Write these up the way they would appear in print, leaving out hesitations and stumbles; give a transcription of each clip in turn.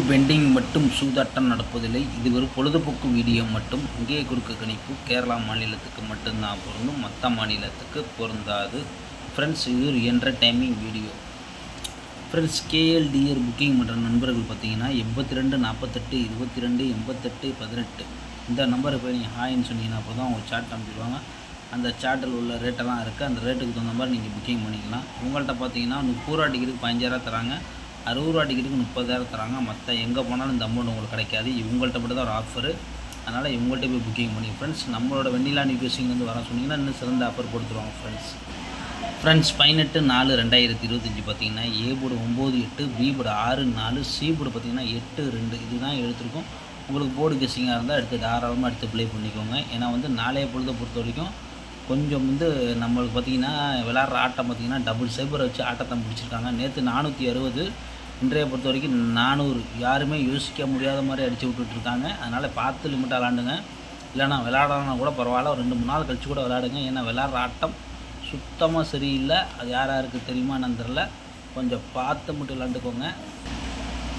Bending மட்டும் சூதாட்டம் நடப்பதில்லை. இது ஒரு பொழுதுபோக்கு வீடியோ மட்டும். இங்கே குறுக்கு கணிப்பு கேரளா மாநிலத்துக்கு மட்டும்தான் பொருந்தும், மற்ற மாநிலத்துக்கு பொருந்தாது. ஃப்ரெண்ட்ஸ், இது ஒரு என்டர்டைமிங் வீடியோ. ஃப்ரெண்ட்ஸ், கேஎல்டிஆர் புக்கிங் பண்ணுற நண்பர்கள் பார்த்தீங்கன்னா 82 48 22 88 18 இந்த நம்பருக்கு போய் நீங்கள் ஹாய்ன்னு சொன்னீங்கன்னா அப்போ தான் உங்கள் சாட் அனுப்பிடுவாங்க. அந்த சாட்டில் உள்ள ரேட்டெல்லாம் இருக்குது. அந்த ரேட்டுக்கு தகுந்த மாதிரி நீங்கள் புக்கிங் பண்ணிக்கலாம். உங்கள்கிட்ட பார்த்தீங்கன்னா 30 ரூபா டிக்கெட்டுக்கு 15,000 தராங்க, 60 ரூபா டிக்கெட்டுக்கு 30,000 தராங்க. மற்ற எங்கே போனாலும் இந்த அமௌண்ட் உங்களுக்கு கிடைக்காது. இவங்கள்ட்ட மட்டும் தான் ஒரு ஆஃபரு. அதனால் இவங்கள்ட்ட போய் புக்கிங் பண்ணி ஃப்ரெண்ட்ஸ், நம்மளோட வெண்ணிலா நியூஸிங்லேருந்து வர சொன்னீங்கன்னா இன்னும் சிறந்த ஆஃபர் கொடுத்துருவாங்க. ஃப்ரெண்ட்ஸ் 18/4/2025 பார்த்தீங்கன்னா A board 9-8, B board 6-4, C board பார்த்தீங்கன்னா 8-2 இதுதான் எடுத்துருக்கோம். உங்களுக்கு போர்டு கெஸ்ஸிங்காக இருந்தால் எடுத்து தாராளமாக எடுத்து ப்ளே பண்ணிக்கோங்க. ஏன்னா நாளைய பொழுதை பொறுத்த வரைக்கும் கொஞ்சம் நம்மளுக்கு பார்த்திங்கன்னா விளாட்ற ஆட்டம் பார்த்திங்கன்னா டபுள் சைபரை வச்சு ஆட்டத்தை முடிச்சிருக்காங்க. நேற்று 460, இன்றைய பொறுத்த வரைக்கும் 400. யாருமே யோசிக்க முடியாத மாதிரி அடித்து விட்டுட்ருக்காங்க. அதனால் பார்த்து லிமிட்டாக விளாண்டுங்க. இல்லைனா விளாட்றதுனா கூட பரவாயில்ல, ஒரு 2-3 நாள் கழிச்சு கூட விளாடுங்க. ஏன்னா விளாட்ற ஆட்டம் சுத்தமாக சரியில்லை. அது யாருக்கு தெரியுமா என்னன்னு தெரில. கொஞ்சம் பார்த்து மட்டும் விளாண்டுக்கோங்க.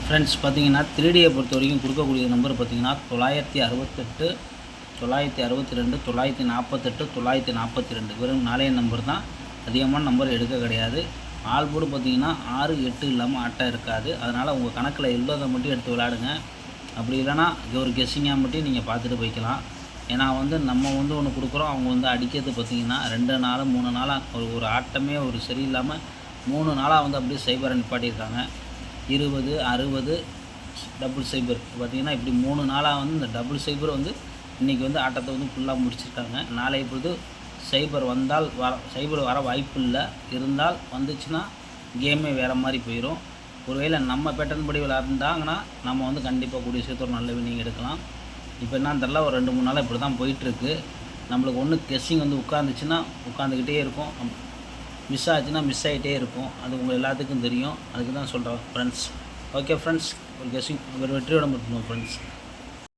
ஃப்ரெண்ட்ஸ் பார்த்தீங்கன்னா 3Dயை பொறுத்த வரைக்கும் கொடுக்கக்கூடிய நம்பர் பார்த்திங்கன்னா 968 962 948 942 வெறும் 4 நம்பர் தான். அதிகமான நம்பர் எடுக்க கிடையாது. ஆல் போர்டு பார்த்திங்கன்னா 6 8 இல்லாமல் ஆட்டம் இருக்காது. அதனால் உங்கள் கணக்கில் உள்ளதை மட்டும் எடுத்து விளாடுங்க. அப்படி இல்லைனா ஒரு கெஸ்ஸிங்காக மட்டும் நீங்கள் பார்த்துட்டு போய்க்கலாம். ஏன்னா நம்ம ஒன்று கொடுக்குறோம், அவங்க அடிக்கிறது பார்த்திங்கன்னா 2 நாள் 3 நாளாக ஒரு ஆட்டமே ஒரு சரியில்லாமல் 3 நாளாக அப்படியே சைபரை நிப்பாட்டியிருக்காங்க. 20 60 டபுள் சைபர் பார்த்திங்கன்னா இப்படி 3 நாளாக இந்த டபுள் சைபர் இன்றைக்கி ஆட்டத்தை ஃபுல்லாக முடிச்சிருக்காங்க. நாளைய பொழுது சைபர் வர வாய்ப்பு இல்லை. இருந்தால் வந்துச்சுன்னா கேமே வேறு மாதிரி போயிடும். ஒருவேளை நம்ம பேட்டர்ன் படி விளாண்டாங்கன்னா நம்ம கண்டிப்பாக கூடிய சேர்த்து ஒரு நல்ல வின்னிங் எடுக்கலாம். இப்போ என்னன்னு தெரில, ஒரு 2-3 நாளாக இப்படி தான் போயிட்டுருக்கு. நம்மளுக்கு ஒன்று கெஸ்ஸிங் உட்காந்துச்சுன்னா உட்காந்துக்கிட்டே இருக்கும், மிஸ் ஆச்சுன்னா மிஸ் ஆகிட்டே இருக்கும். அது உங்கள் எல்லாத்துக்கும் தெரியும். அதுக்கு தான் சொல்கிறேன் ஃப்ரெண்ட்ஸ். ஓகே ஃப்ரெண்ட்ஸ், ஒரு கெஸ்ஸிங் ஒரு வெற்றியோட மட்டும் ஃப்ரெண்ட்ஸ்.